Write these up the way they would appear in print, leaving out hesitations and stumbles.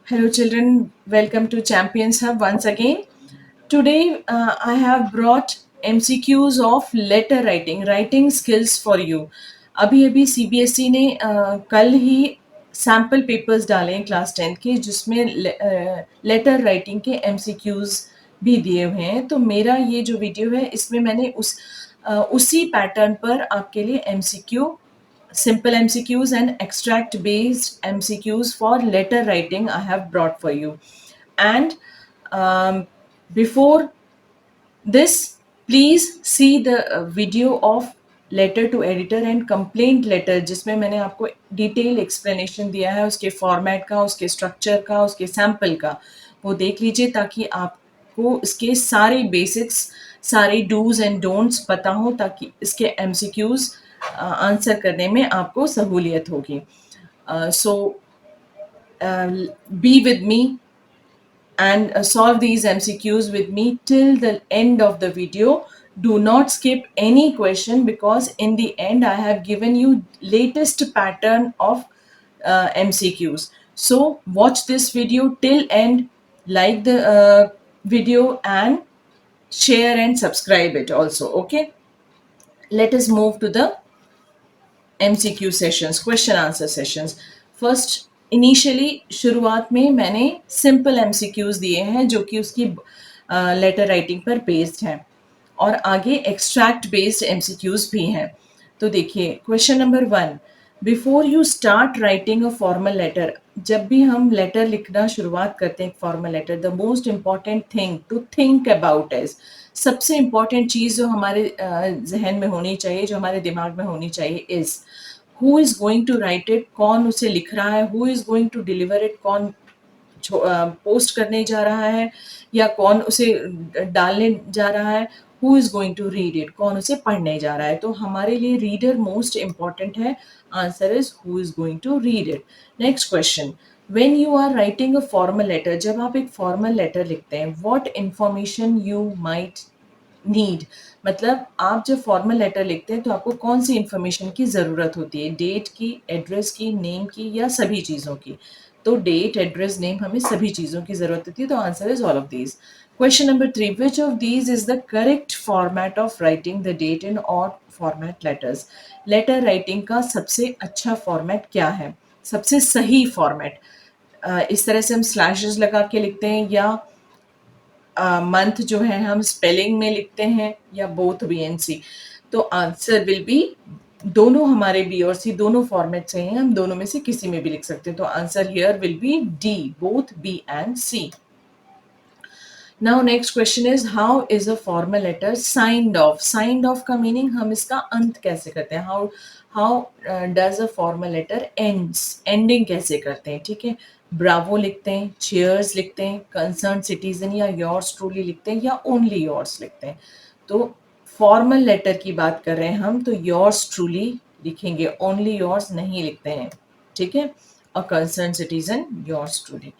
Hello, children. Welcome to Champions Hub once again. Today, I have brought MCQs of letter writing skills for you. अभी अभी CBSE ने कल ही sample papers डाले हैं class 10th के जिसमें लेटर राइटिंग के MCQs भी दिए हुए हैं। तो मेरा ये जो वीडियो है इसमें मैंने उसी पैटर्न पर आपके लिए MCQ simple MCQs and extract based MCQs for letter writing I have brought for you. And before this, please see the video of letter to editor and complaint letter जिसमें मैंने आपको डिटेल एक्सप्लेनेशन दिया है उसके format का, उसके structure का, उसके सैम्पल का। वो देख लीजिए ताकि आपको इसके सारे बेसिक्स, सारे डूज एंड डोंट्स पता हो ताकि इसके एमसीक्यूज आंसर करने में आपको सहूलियत होगी। So be with me and solve these MCQs with me till the end of the video. Do not skip any question because in the end I have given you latest pattern of MCQs. So watch this video till end, like the video and share and subscribe it also. Okay, let us move to the MCQ sessions, question answer sessions. First initially शुरुआत में मैंने simple MCQs दिए हैं जो कि उसकी letter writing पर based हैं और आगे एक्सट्रैक्ट बेस्ड MCQs भी हैं। तो देखिए question number 1, before you start writing a formal letter, जब भी हम लेटर लिखना शुरुआत करते हैं formal letter, the most important thing to think about is, सबसे इम्पॉर्टेंट चीज़ जो हमारे जहन में होनी चाहिए, जो हमारे दिमाग में होनी चाहिए, is who is going to write it, कौन उसे लिख रहा है, who is going to deliver it, कौन पोस्ट करने जा रहा है या कौन उसे डालने जा रहा है, who is going to read it, कौन उसे पढ़ने जा रहा है। तो हमारे लिए रीडर मोस्ट इम्पॉर्टेंट है। Answer is who is going to read it. Next question, when you are writing a formal letter, जब आप एक फॉर्मल लेटर लिखते हैं, what information you might need, मतलब आप जब फॉर्मल लेटर लिखते हैं तो आपको कौन सी इंफॉर्मेशन की ज़रूरत होती है, डेट की, एड्रेस की, नेम की या सभी चीज़ों की। तो डेट, एड्रेस, नेम, हमें सभी चीज़ों की ज़रूरत होती है। तो answer is all of these. Question number 3, which of these is the correct format of writing the date in odd format letters, letter writing का सबसे अच्छा फॉर्मेट क्या है, सबसे सही फॉर्मेट। इस तरह से हम स्लैशेस लगा के लिखते हैं या मंथ जो है हम स्पेलिंग में लिखते हैं या बोथ बी एंड सी। तो आंसर विल बी, दोनों हमारे बी और सी दोनों फॉर्मेट से हैं, हम दोनों में से किसी में भी लिख सकते हैं। तो answer here will be D, both B and C. Now next question is, how is a formal letter signed off, signed off का मीनिंग हम इसका अंत कैसे करते हैं, how how does a formal letter ends, ending कैसे करते हैं। ठीक है, ब्रावो लिखते हैं, चीयर्स लिखते हैं, कंसर्न सिटीजन या योर्स ट्रूली लिखते हैं या ओनली योर्स लिखते हैं। तो फॉर्मल लेटर की बात कर रहे हैं हम तो योर्स ट्रूली लिखेंगे, ओनली योर्स नहीं लिखते हैं। ठीक है, a concerned citizen, yours truly.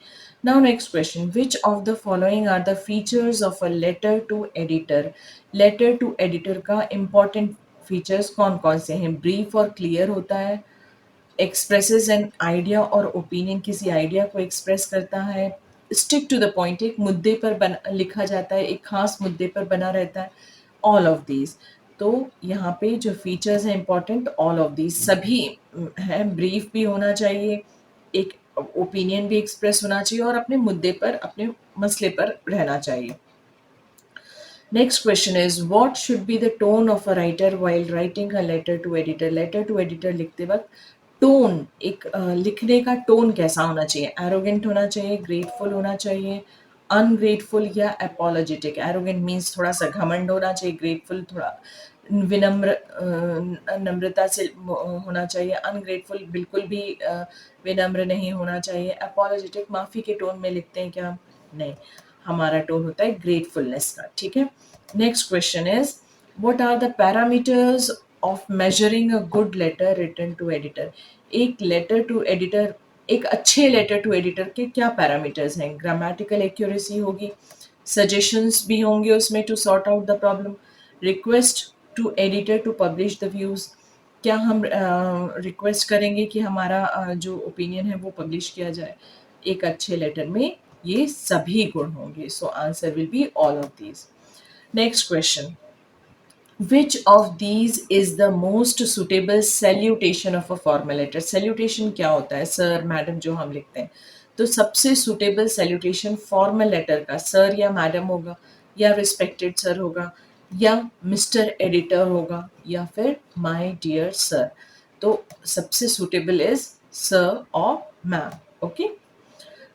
Now next question, which of the following are the features of a letter to editor, letter to editor का important features कौन कौन से हैं, brief और clear होता है, expresses an idea और opinion, किसी idea को express करता है, stick to the point, एक मुद्दे पर लिखा जाता है, एक खास मुद्दे पर बना रहता है, all of these। तो यहाँ पे जो फीचर्स हैं इंपॉर्टेंट, ऑल ऑफ दीज सभी हैं, ब्रीफ भी होना चाहिए, एक ओपिनियन भी एक्सप्रेस होना चाहिए और अपने मुद्दे पर, अपने मसले पर रहना चाहिए। Next question is, what should be the tone of a writer while writing a letter to editor, letter to editor लिखते वक्त टोन, एक लिखने का टोन कैसा होना चाहिए, एरोगेंट होना चाहिए, ग्रेटफुल होना चाहिए, अनग्रेटफुल या अपोलोजेटिक। एरोगेंट मीन्स थोड़ा सा घमंड होना चाहिए, ग्रेटफुल थोड़ा विनम्र, नम्रता से होना चाहिए, अनग्रेटफुल बिल्कुल भी विनम्र नहीं होना चाहिए, अपोलोजेटिक माफ़ी के टोन में लिखते हैं क्या, नहीं, हमारा टोन होता है ग्रेटफुलनेस का। ठीक है, next question is, what are the parameters of measuring a good letter written to editor, एक लेटर टू एडिटर, एक अच्छे लेटर टू एडिटर के क्या पैरामीटर्स हैं, ग्रामेटिकल एक्यूरेसी होगी, सजेशंस भी होंगे उसमें to sort out the problem, request to editor to publish the views, क्या हम रिक्वेस्ट करेंगे कि हमारा जो ओपिनियन है वो पब्लिश किया जाए, एक अच्छे लेटर में ये सभी गुण होंगे. So answer will be all of these. Next question. Which of these is the most suitable salutation of a formal letter? Salutation क्या होता है? सर मैडम जो हम लिखते हैं. तो सबसे suitable salutation formal letter का सर या मैडम होगा, या रिस्पेक्टेड सर होगा, या मिस्टर एडिटर होगा, या फिर माय डियर सर. तो सबसे suitable is सर और ma'am. Okay.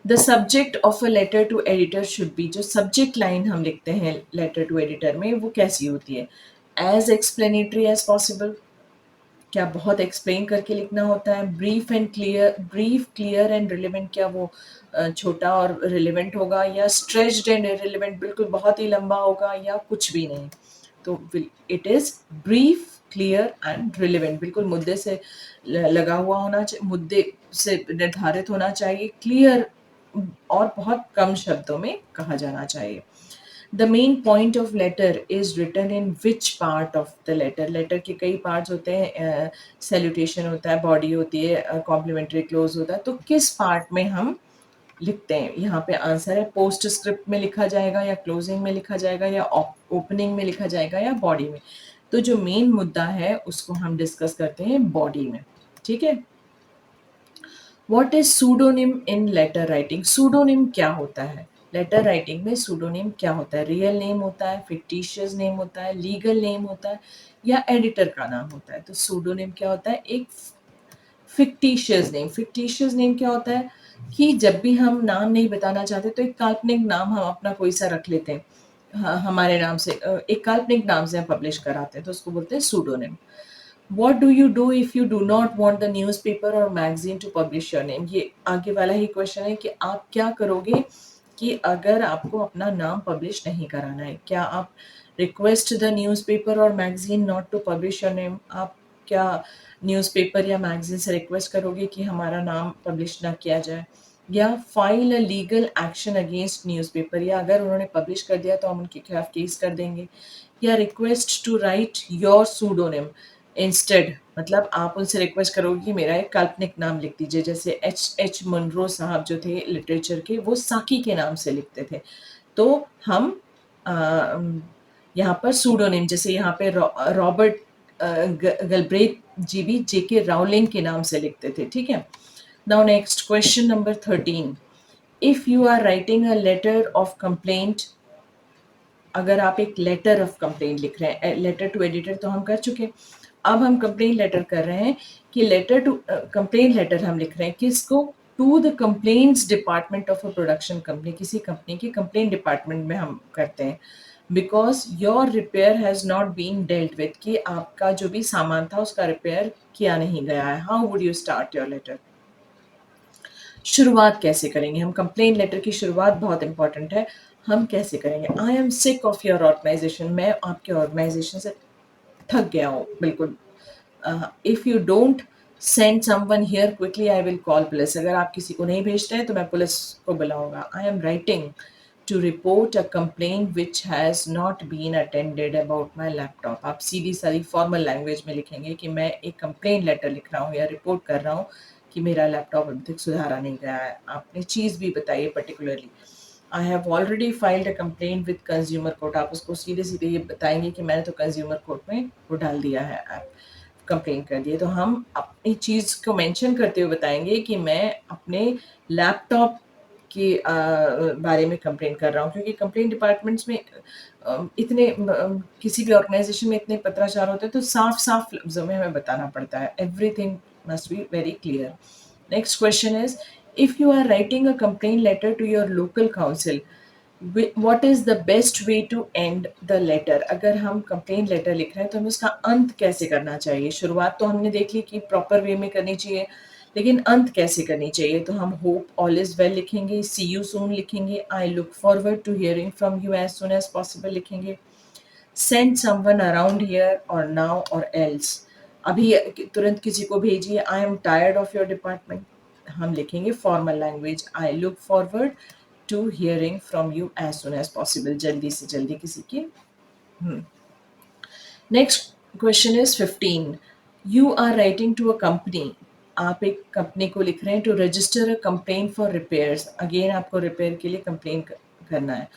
The subject of a letter to editor should be. जो सब्जेक्ट लाइन हम लिखते हैं लेटर टू एडिटर में वो कैसी होती है? As explanatory as possible. क्या बहुत एक्सप्लेन करके लिखना होता है? Brief and clear. Brief clear and relevant. क्या वो छोटा और रिलेवेंट होगा, या स्ट्रेच्ड एंड इररिलेवेंट बिल्कुल बहुत ही लंबा होगा, या कुछ भी नहीं? तो it is brief clear and relevant. बिल्कुल मुद्दे से लगा हुआ होना चाहिए, मुद्दे से निर्धारित होना चाहिए, क्लियर और बहुत कम शब्दों में कहा जाना चाहिए. The main point of letter is written in which part of the letter. Letter के कई पार्ट्स होते हैं. सैल्यूटेशन होता है, बॉडी होती है, कॉम्प्लीमेंट्री क्लोज होता है. तो किस पार्ट में हम लिखते हैं? यहाँ पे आंसर है पोस्ट स्क्रिप्ट में लिखा जाएगा, या क्लोजिंग में लिखा जाएगा, या ओपनिंग में लिखा जाएगा, या बॉडी में. तो जो मेन मुद्दा है उसको हम डिस्कस करते हैं बॉडी में. ठीक है. What is pseudonym in letter writing? Pseudonym क्या होता है? लेटर राइटिंग में pseudonym क्या होता है? रियल नेम होता है, फिक्टिशियस नेम होता है, लीगल नेम होता है, या एडिटर का नाम होता है? तो pseudonym क्या होता है? एक फिक्टिशियस नेम. फिक्टिशियस नेम क्या होता है? कि जब भी हम नाम नहीं बताना चाहते तो एक काल्पनिक नाम हम अपना कोई सा रख लेते हैं. हमारे नाम से एक काल्पनिक नाम से हम पब्लिश कराते हैं, तो उसको बोलते हैं pseudonym. What do you do if you do not want the newspaper or magazine to publish your name? ये आगे वाला ही क्वेश्चन है कि आप क्या करोगे कि अगर आपको अपना नाम पब्लिश नहीं कराना है? क्या आप रिक्वेस्ट द न्यूज़पेपर और magazine not to publish your name? आप क्या न्यूज़पेपर या मैगजीन से रिक्वेस्ट करोगे कि हमारा नाम पब्लिश ना किया जाए? या file a legal action against newspaper, या अगर उन्होंने पब्लिश कर दिया तो हम उनके खिलाफ केस कर देंगे? या request to write your pseudonym instead, मतलब आप उनसे रिक्वेस्ट करोगे कि मेरा एक काल्पनिक नाम लिख दीजिए. जैसे एच मुनरो साहब जो थे लिटरेचर के, वो साकी के नाम से लिखते थे. तो हम यहाँ पर सूडोनिम, जैसे यहाँ पे रॉबर्ट गलब्रेथ जी भी जेके राउलिंग के नाम से लिखते थे. ठीक है. Now next question number 13. If you are writing a letter of complaint. अगर आप एक लेटर ऑफ कंप्लेंट लिख रहे हैं, लेटर टू एडिटर तो हम कर चुके, अब हम कंप्लेंट लेटर कर रहे हैं. कि लेटर टू कंप्लेंट लेटर हम लिख रहे हैं किसको? To the complaints department of a production company. किसी कंपनी के कंप्लेंट डिपार्टमेंट में हम करते हैं. Because your repair has not been dealt with, कि आपका जो भी सामान था उसका रिपेयर किया नहीं गया है. How would you start your letter? शुरुआत कैसे करेंगे हम? कंप्लेंट लेटर की शुरुआत बहुत इंपॉर्टेंट है. हम कैसे करेंगे? I am sick of your organisation. मैं आपके ऑर्गेनाइजेशन से थक गया हूँ बिल्कुल. If you don't send someone here quickly I will call police. अगर आप किसी को नहीं भेजते हैं तो मैं पुलिस को बुलाऊंगा. I am writing to report a complaint which has not been attended about my laptop. आप सीधी सारी फॉर्मल लैंग्वेज में लिखेंगे कि मैं एक कंप्लेंट लेटर लिख रहा हूँ या रिपोर्ट कर रहा हूँ कि मेरा लैपटॉप अभी तक सुधारा नहीं गया है. आपने चीज़ भी बताइए particularly. I have already filed a complaint with consumer court. आप उसको सीधे सीधे ये बताएंगे कि मैंने तो कंज्यूमर कोर्ट में वो डाल दिया है, आप कंप्लेन कर दिए. तो हम अपनी चीज़ को मेंशन करते हुए बताएंगे कि मैं अपने लैपटॉप के बारे में कंप्लेन कर रहा हूँ. क्योंकि कंप्लेन डिपार्टमेंट्स में इतने किसी भी ऑर्गेनाइजेशन में इतने पत्राचार होते हैं, तो साफ साफ लफ्ज़ों में हमें बताना पड़ता है. Everything must be very clear. Next question is, if you are writing a complaint letter to your local council, what is the best way to end the letter? अगर हम complaint letter लिख रहे हैं तो हमें उसका अंत कैसे करना चाहिए? शुरुआत तो हमने देख ली कि proper way में करनी चाहिए, लेकिन अंत कैसे करनी चाहिए? तो हम hope all is well लिखेंगे, see you soon लिखेंगे, I look forward to hearing from you as soon as possible लिखेंगे, send someone around here or now or else, अभी तुरंत किसी को भेजिए, I am tired of your department. हम लिखेंगे formal language, I look forward to hearing from you as soon as possible. जल्दी से जल्दी किसी की. Next question is 15. You are writing to a company. आप एक कंपनी को लिख रहे हैं to register a complaint for repairs, again आपको रिपेयर के लिए कंप्लेन करना है।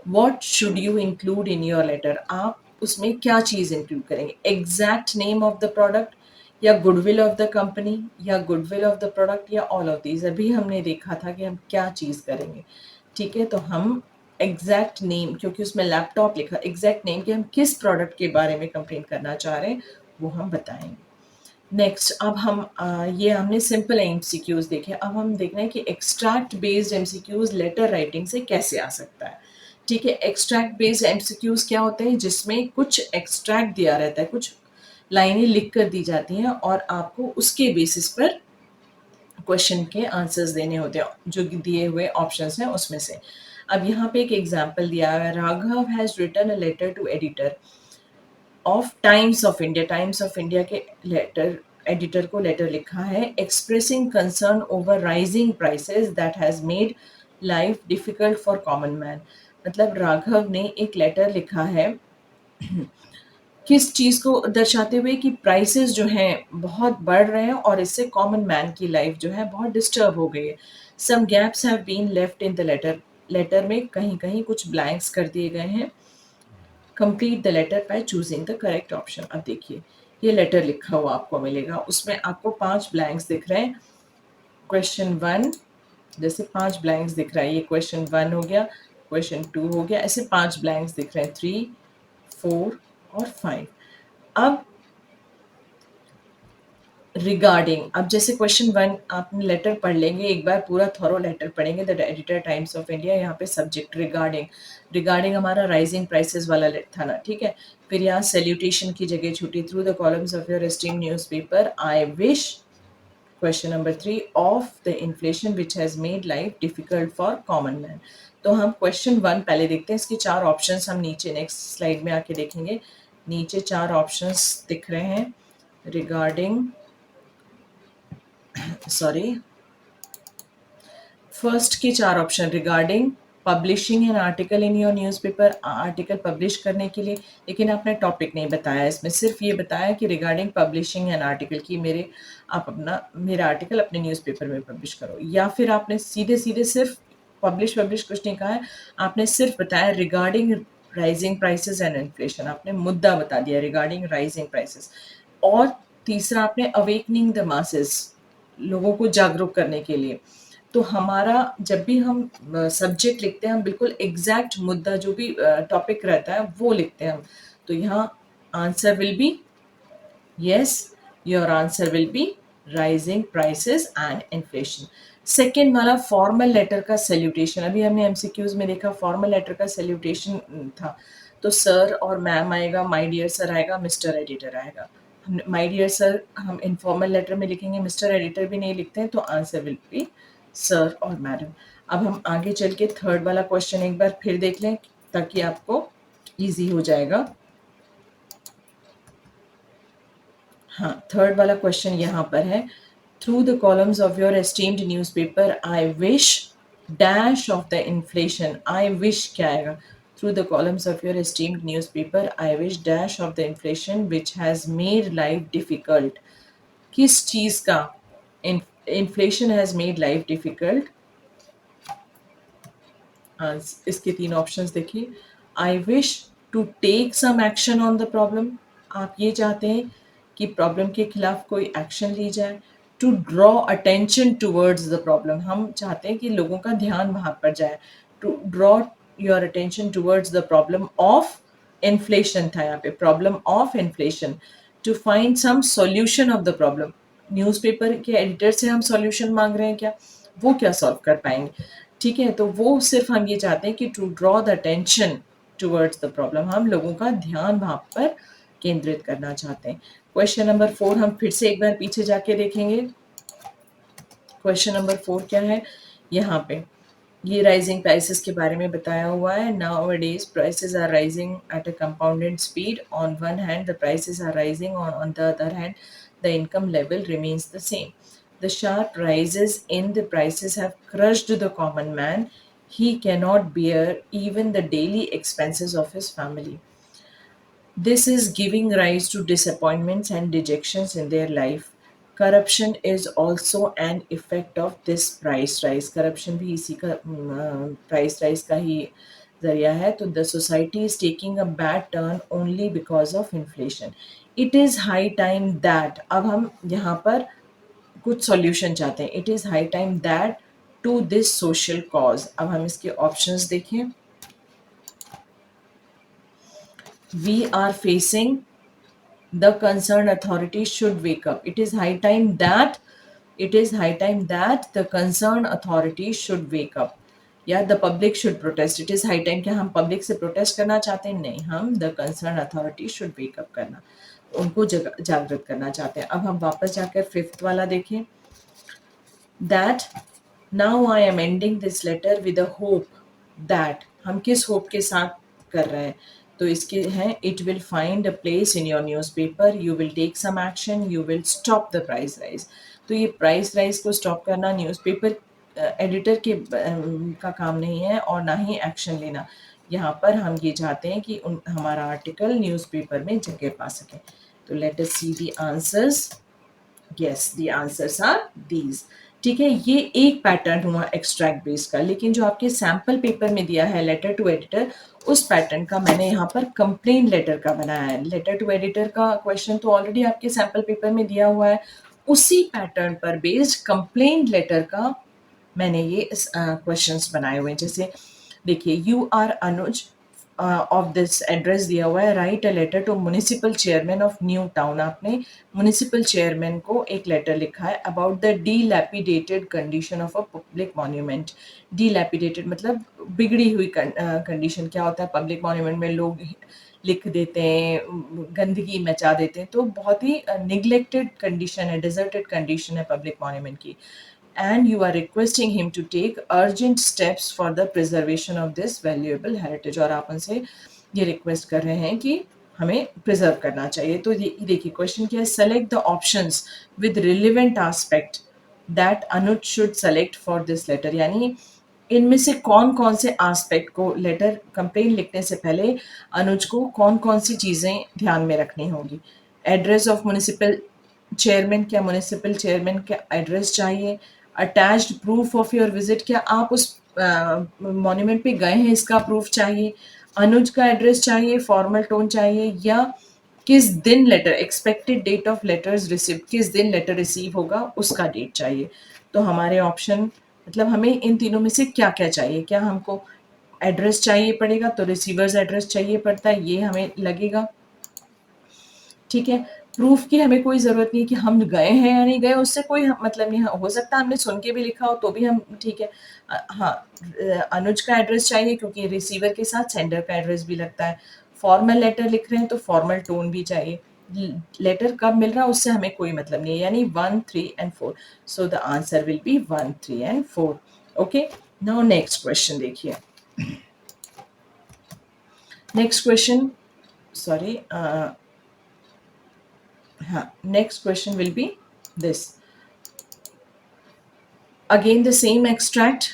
What should you include in your letter, आप उसमें क्या चीज़ इंक्लूड करेंगे, exact name of the product या गुडविल ऑफ द कंपनी या गुडविल ऑफ द प्रोडक्ट या ऑल ऑफ दीज। अभी हमने देखा था कि हम क्या चीज़ करेंगे। ठीक है, तो हम एग्जैक्ट नेम, क्योंकि उसमें लैपटॉप लिखा, एग्जैक्ट नेम कि हम किस प्रोडक्ट के बारे में कंप्लेन करना चाह रहे हैं वो हम बताएंगे। नेक्स्ट, अब हम ये हमने सिंपल एमसीक्यूज देखे, अब हम देख रहे हैं कि extract based MCQs letter writing से कैसे आ सकता है। ठीक है, एक्सट्रैक्ट बेस्ड एमसीक्यूज क्या होते हैं, जिसमें कुछ एक्सट्रैक्ट दिया रहता है, कुछ लाइनें लिख कर दी जाती हैं और आपको उसके बेसिस पर क्वेश्चन के आंसर्स देने होते हैं जो दिए हुए ऑप्शंस हैं उसमें से। अब यहाँ पे एक एग्जांपल दिया है, Raghav has written a letter to editor of Times of India, Times of India के लेटर एडिटर को लेटर लिखा है, expressing concern over rising prices that has made life difficult for common man. मतलब राघव ने एक लेटर लिखा है किस चीज़ को दर्शाते हुए कि प्राइसेस जो हैं बहुत बढ़ रहे हैं और इससे कॉमन मैन की लाइफ जो है बहुत डिस्टर्ब हो गई है। Some gaps have been left in the letter, letter में कहीं कहीं कुछ ब्लैंक्स कर दिए गए हैं। Complete the letter by choosing the correct option. अब देखिए, ये लेटर लिखा हुआ आपको मिलेगा, उसमें आपको 5 ब्लैंक्स दिख रहे हैं। क्वेश्चन 1, जैसे 5 ब्लैंक्स दिख रहा है, ये क्वेश्चन 1 हो गया, क्वेश्चन 2 हो गया, ऐसे 5 ब्लैंक्स दिख रहे हैं, 3, 4 और 5। अब रिगार्डिंग, अब जैसे क्वेश्चन 1 आपने लेटर पढ़ लेंगे, एक बार पूरा थॉरो लेटर पढ़ेंगे, the editor times of India, यहाँ पे सब्जेक्ट रिगार्डिंग, रिगार्डिंग हमारा राइजिंग प्राइसेस वाला था ना। ठीक है, फिर यहाँ सैल्यूटेशन की जगह छुट्टी, through the columns of your esteemed newspaper I wish, question number 3, of the inflation which has made life difficult for common man. तो हम क्वेश्चन 1 पहले देखते हैं, इसकी 4 ऑप्शंस हम नीचे नेक्स्ट स्लाइड में आके देखेंगे। नीचे 4 ऑप्शंस दिख रहे हैं, रिगार्डिंग, सॉरी, फर्स्ट के 4 option, regarding publishing an article in your newspaper, article publish करने के लिए, लेकिन आपने टॉपिक नहीं बताया, इसमें सिर्फ ये बताया कि रिगार्डिंग पब्लिशिंग एन आर्टिकल की मेरे आप अपना मेरा आर्टिकल अपने न्यूज़पेपर में पब्लिश करो। या फिर आपने सीधे सीधे सिर्फ पब्लिश पब्लिश कुछ नहीं कहा है, आपने सिर्फ बताया regarding rising prices and inflation, आपने मुद्दा बता दिया रिगार्डिंग राइजिंग प्राइसेस। और तीसरा आपने अवेकनिंग द मासेस, लोगों को जागरूक करने के लिए। तो हमारा जब भी हम सब्जेक्ट लिखते हैं, हम बिल्कुल एग्जैक्ट मुद्दा जो भी टॉपिक रहता है वो लिखते हैं हम। तो यहाँ answer will B yes, your answer will B rising prices and inflation. Second वाला फॉर्मल लेटर का सैल्यूटेशन, अभी हमने एमसीक्यूज में देखा फॉर्मल लेटर का सैल्यूटेशन था, तो सर और मैम आएगा, माय डियर सर आएगा, मिस्टर एडिटर आएगा। हम माय डियर सर हम इनफॉर्मल लेटर में लिखेंगे, मिस्टर एडिटर भी नहीं लिखते हैं, तो आंसर विल बी सर और मैडम। अब हम आगे चल के थर्ड वाला क्वेश्चन एक बार फिर देख लें ताकि आपको इजी हो जाएगा। हाँ, थर्ड वाला क्वेश्चन यहाँ पर है, through the columns of your esteemed newspaper I wish dash of the inflation, I wish क्या आएगा, through the columns of your esteemed newspaper I wish dash of the inflation which has made life difficult, किस चीज़ का inflation has made life difficult. इसके 3 options देखिए, I wish to take some action on the problem, आप ये चाहते हैं कि प्रॉब्लम के खिलाफ कोई एक्शन ली जाए। To draw attention towards the problem, हम चाहते हैं कि लोगों का ध्यान वहाँ पर जाए। To draw your attention towards the problem of inflation था यहाँ पे, problem of inflation. To find some solution of the problem, newspaper के एडिटर से हम सॉल्यूशन मांग रहे हैं क्या, वो क्या सॉल्व कर पाएंगे। ठीक है, तो वो सिर्फ हम ये चाहते हैं कि to draw the attention towards the problem, हम लोगों का ध्यान वहाँ पर केंद्रित करना चाहते हैं। क्वेश्चन नंबर 4 हम फिर से एक बार पीछे जाके देखेंगे। क्वेश्चन नंबर 4 क्या है, यहाँ पे ये राइजिंग प्राइसेस के बारे में बताया हुआ है। Nowadays prices are rising at a compounded speed, on one hand the prices are rising, on the other hand the income level remains the same. The sharp rises in the prices have crushed the common man. He cannot bear even the daily expenses of his family. This is giving rise to disappointments and dejections in their life. Corruption is also an effect of this price rise, corruption भी इसी का price rise का ही जरिया है. तो the society is taking a bad turn only because of inflation. It is high time that, अब हम यहाँ पर कुछ सॉल्यूशन चाहते हैं. It is high time that to this social cause. अब हम इसके ऑप्शंस देखें. We are facing, the concerned authorities should wake up. It is high time that the concerned authorities should wake up. या the public should protest. It is high time. क्या हम public से protest करना चाहते हैं? नहीं, हम the concerned authorities should wake up करना, उनको जागृत करना चाहते हैं. अब हम वापस जाकर फिफ्थ वाला देखें. that now I am ending this letter with a hope that, हम किस hope के साथ कर रहे हैं? तो इसके हैं, it will find a place in your newspaper, you will take some action, you will stop the price rise. तो ये price rise को stop करना न्यूज़पेपर एडिटर के का काम नहीं है और ना ही एक्शन लेना. यहाँ पर हम ये चाहते हैं कि हमारा आर्टिकल न्यूज़पेपर में जगह पा सके. तो let us see the answers. Yes, the answers are these. ठीक है, ये एक पैटर्न हुआ एक्सट्रैक्ट बेस्ड का, लेकिन जो आपके सैम्पल पेपर में दिया है लेटर टू एडिटर, उस पैटर्न का मैंने यहाँ पर कंप्लेन लेटर का बनाया है. लेटर टू एडिटर का क्वेश्चन तो ऑलरेडी आपके सैम्पल पेपर में दिया हुआ है, उसी पैटर्न पर बेस्ड कंप्लेन लेटर का मैंने ये क्वेश्चंस बनाए हुए हैं. जैसे देखिए, you are Anuj of this address दिया हुआ है, write a letter to municipal chairman of New Town. आपने म्यूनिसिपल चेयरमैन को एक लेटर लिखा है about the dilapidated condition of a public monument. Dilapidated मतलब बिगड़ी हुई कंडीशन. क्या होता है पब्लिक मॉन्यूमेंट में? लोग लिख देते हैं, गंदगी मचा देते हैं, तो बहुत ही निगलेक्टेड कंडीशन है, डिजर्टेड कंडीशन है पब्लिक मॉन्यूमेंट की. and you are requesting him to take urgent steps for the preservation of this valuable heritage. और आप उनसे ये रिक्वेस्ट कर रहे हैं कि हमें प्रिजर्व करना चाहिए. तो ये देखिए क्वेश्चन क्या है, select the options with relevant aspect that Anuj should select for this letter. यानी इनमें से कौन कौन से एस्पेक्ट को लेटर कंप्लेन लिखने से पहले अनुज को कौन कौन सी चीज़ें ध्यान में रखनी होगी. एड्रेस ऑफ म्यूनिसिपल चेयरमैन, क्या म्यूनिसिपल चेयरमैन का एड्रेस चाहिए. Attached proof of your visit, क्या आप उस मॉन्यूमेंट पे गए हैं इसका प्रूफ चाहिए. अनुज का एड्रेस चाहिए, फॉर्मल टोन चाहिए, या किस दिन letter, expected date of letters receive, किस दिन लेटर रिसीव होगा उसका डेट चाहिए. तो हमारे ऑप्शन मतलब हमें इन तीनों में से क्या क्या चाहिए. क्या हमको एड्रेस चाहिए पड़ेगा, तो रिसीवर्स एड्रेस चाहिए पड़ता है, ये हमें लगेगा. ठीक है, प्रूफ की हमें कोई ज़रूरत नहीं कि हम गए हैं या नहीं गए, उससे कोई मतलब नहीं. हो सकता है हमने सुन के भी लिखा हो तो भी हम ठीक है. हाँ, अनुज का एड्रेस चाहिए क्योंकि रिसीवर के साथ सेंडर का एड्रेस भी लगता है. फॉर्मल लेटर लिख रहे हैं तो फॉर्मल टोन भी चाहिए. लेटर कब मिल रहा है उससे हमें कोई मतलब नहीं है. यानी 1, 3 and 4. So the answer will be 1, 3 and 4. Okay, now next question देखिए. नेक्स्ट क्वेश्चन, सॉरी, हाँ, next question will be this. Again the same extract.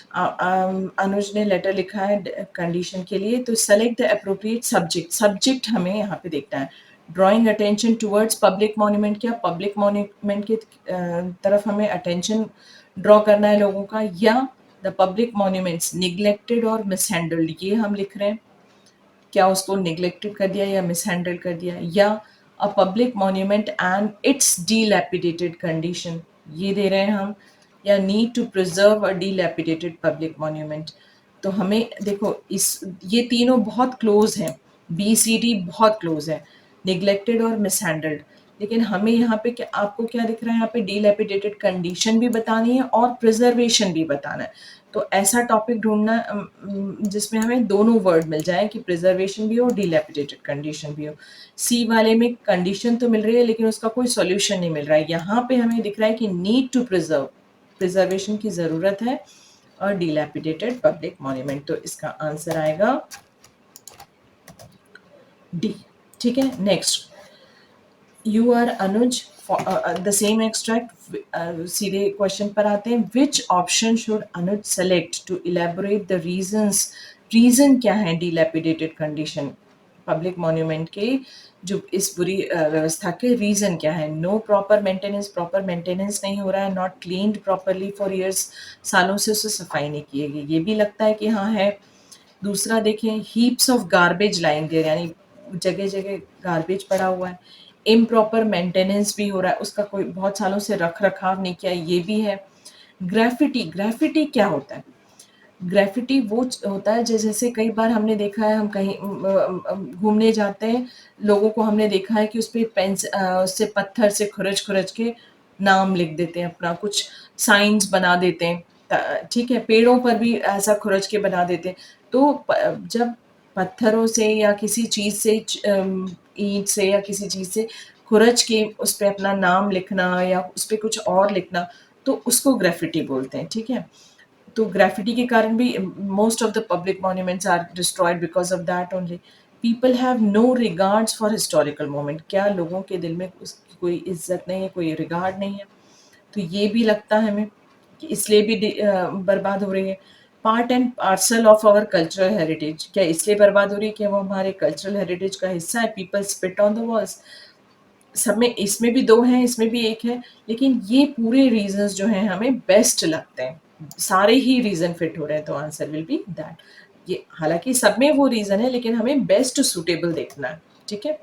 Anuj ने लेटर लिखा है कंडीशन के लिए, तो select the appropriate subject. Subject हमें यहाँ पे देखना है. Drawing attention towards public monument, क्या पब्लिक मॉन्यूमेंट की तरफ हमें अटेंशन ड्रॉ करना है लोगों का, या द पब्लिक मॉन्यूमेंट्स निगलेक्टेड और मिसहैंडल्ड, ये हम लिख रहे हैं. क्या उसको निगलेक्टेड कर दिया या मिसहैंडल कर दिया, या a public monument and its dilapidated condition, ये दे रहे हैं हम, या need to preserve a dilapidated public monument. तो हमें देखो इस ये तीनों बहुत क्लोज हैं, बी सी डी बहुत क्लोज है, निगलेक्टेड और मिसहैंडल्ड. लेकिन हमें यहाँ पे क्या, आपको क्या दिख रहा है यहाँ पे, डीलैपिडेटेड कंडीशन भी बतानी है और प्रिजर्वेशन भी बताना है. तो ऐसा टॉपिक ढूंढना जिसमें हमें दोनों वर्ड मिल जाए कि प्रिजर्वेशन भी हो, डीलैपिडेटेड कंडीशन भी हो. सी वाले में कंडीशन तो मिल रही है लेकिन उसका कोई सॉल्यूशन नहीं मिल रहा है. यहाँ पे हमें दिख रहा है कि नीड टू प्रिजर्व, प्रिजर्वेशन की ज़रूरत है, और डीलैपिडेटेड पब्लिक मॉन्यूमेंट. तो इसका आंसर आएगा डी. ठीक है, next. You are Anuj, the same extract. सीधे क्वेश्चन पर आते हैं. Which option should Anuj select to elaborate the reasons. Reason क्या है डीलैपिडेटेड कंडीशन, पब्लिक मॉन्यूमेंट के जो इस बुरी व्यवस्था के रीज़न क्या है? नो प्रॉपर मेंटेनेंस नहीं हो रहा है, not cleaned properly for years, सालों से उससे सफाई नहीं की गई, ये भी लगता है कि हाँ है। दूसरा देखें, heaps of garbage lying there, यानी जगह-जगह गार्बेज पड़ा हुआ है। इम्प्रॉपर मेंटेनेंस भी हो रहा है, उसका कोई बहुत सालों से रख-रखाव नहीं किया, ये भी है। ग्रेफ़िटी क्या होता है? ग्रेफ़िटी वो होता है जैसे कई बार हमने देखा है, हम कहीं घूमने जाते हैं, लोगों को हमने देखा है कि उसपे उससे पत्थर से खुरच-खुरच के नाम लिख देते हैं अपना, कुछ साइन्स बना देते हैं। ठीक है, पेड़ों पर भी ऐसा खुरच के बना देते हैं। तो जब पत्थरों से या किसी चीज़ से ईंट से या किसी चीज़ से खुरच के उस पे अपना नाम लिखना या उस पे कुछ और लिखना, तो उसको ग्रेफ़िटी बोलते हैं, ठीक है? तो ग्रेफिटी के कारण भी most of the public monuments are destroyed because of that only. People have no regards for historical moment, क्या लोगों के दिल में उसकी कोई इज्जत नहीं है, कोई रिगार्ड नहीं है? तो ये भी लगता है हमें कि इसलिए भी बर्बाद हो रही है। Part and parcel of our cultural heritage, क्या इसलिए बर्बाद हो रही है कि वो हमारे कल्चरल हेरिटेज का हिस्सा है? People spit on the walls. सब में, इसमें भी 2 हैं, इसमें भी 1 है, लेकिन ये पूरे रीज़न्स जो हैं हमें बेस्ट लगते हैं। सारे ही रीज़न फिट हो रहे हैं, तो आंसर विल बी दैट। ये हालाँकि सब में वो रीज़न है, लेकिन हमें बेस्ट सूटेबल देखना है, ठीक है?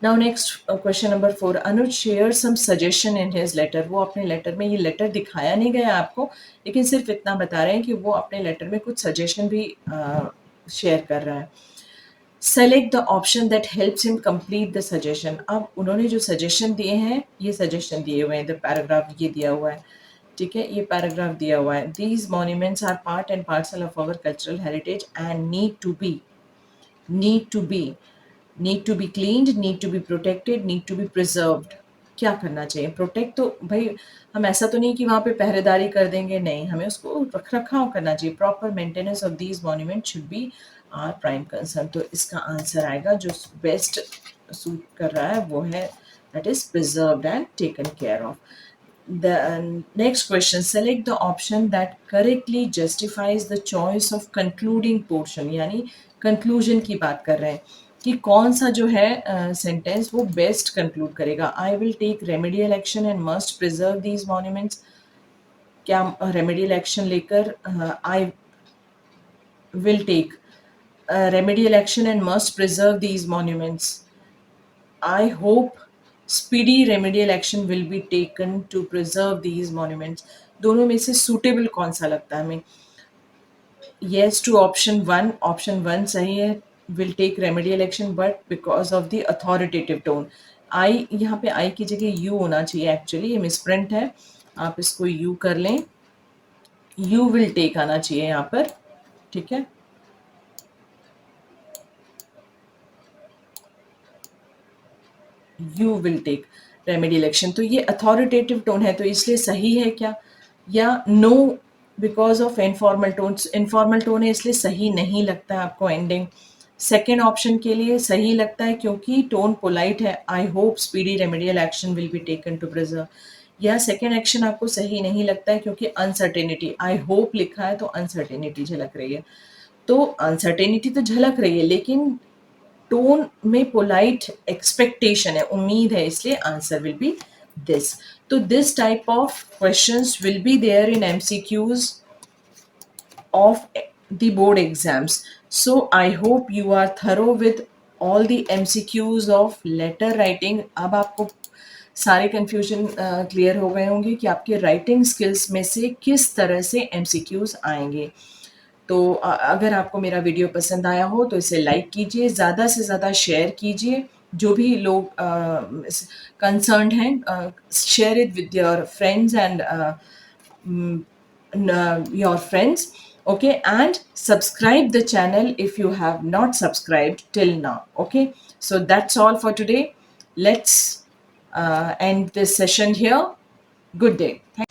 Now next question number 4, Anuj share some suggestion in his letter. वो अपने लेटर में, ये लेटर दिखाया नहीं गया आपको, लेकिन सिर्फ़ इतना बता रहे हैं कि वो अपने लेटर में कुछ सजेशन भी शेयर कर रहा है। Select the option that helps him complete the suggestion. अब उन्होंने जो सजेशन दिए हैं, ये सजेशन दिए हुए हैं, द पैराग्राफ ये दिया हुआ है, ठीक है? ये पैराग्राफ दिया हुआ है। These monuments are part and parcel of our cultural heritage and need to be need to be cleaned, need to be protected, need to be preserved. क्या करना चाहिए? प्रोटेक्ट तो भाई, हम ऐसा तो नहीं कि वहाँ पे पहरेदारी कर देंगे, नहीं, हमें उसको रख-रखाव करना चाहिए। Proper maintenance of these monument should be our prime concern. तो इसका आंसर आएगा जो बेस्ट सूट कर रहा है, वो है that is preserved and taken care of. The next question, select the option that correctly justifies the choice of concluding portion, यानी conclusion की बात कर रहे हैं कि कौन सा जो है सेंटेंस वो बेस्ट कंक्लूड करेगा। I will take remedial action and must preserve these monuments. क्या रेमेडियल एक्शन लेकर I will take remedial action and must preserve these monuments. I hope speedy remedial action will be taken to preserve these monuments. दोनों में से suitable कौन सा लगता है हमें? Yes to option one सही है, will take remedial action, but because of the authoritative tone. I, यहाँ पे I की जगह you होना चाहिए, एक्चुअली ये मिसप्रिंट है, आप इसको you कर लें, you will take आना चाहिए यहाँ पर, ठीक है? You will take remedial action, तो ये अथॉरिटेटिव टोन है, तो इसलिए सही है क्या? या no because of informal tone, informal tone है इसलिए सही नहीं लगता है आपको एंडिंग। सेकेंड ऑप्शन के लिए सही लगता है क्योंकि टोन पोलाइट है, I hope speedy remedial action will be taken to preserve. या सेकेंड एक्शन आपको सही नहीं लगता है क्योंकि अनसर्टेनिटी, आई होप लिखा है तो अनसर्टेनिटी झलक रही है। तो अनसर्टेनिटी तो झलक रही है, लेकिन टोन में पोलाइट एक्सपेक्टेशन है, उम्मीद है, इसलिए आंसर विल बी दिस। तो this type of questions will be there in MCQs of the board exams. So I hope you are thorough with all the MCQs of letter writing. अब आपको सारे confusion clear हो गए होंगे कि आपके writing skills में से किस तरह से MCQs आएंगे। तो अगर आपको मेरा वीडियो पसंद आया हो तो इसे लाइक कीजिए, ज़्यादा से ज़्यादा शेयर कीजिए, जो भी लोग कंसर्न्ड हैं, share it with your friends and your friends, okay, and subscribe the channel if you have not subscribed till now, okay. So that's all for today. Let's end this session here. Good day. Thank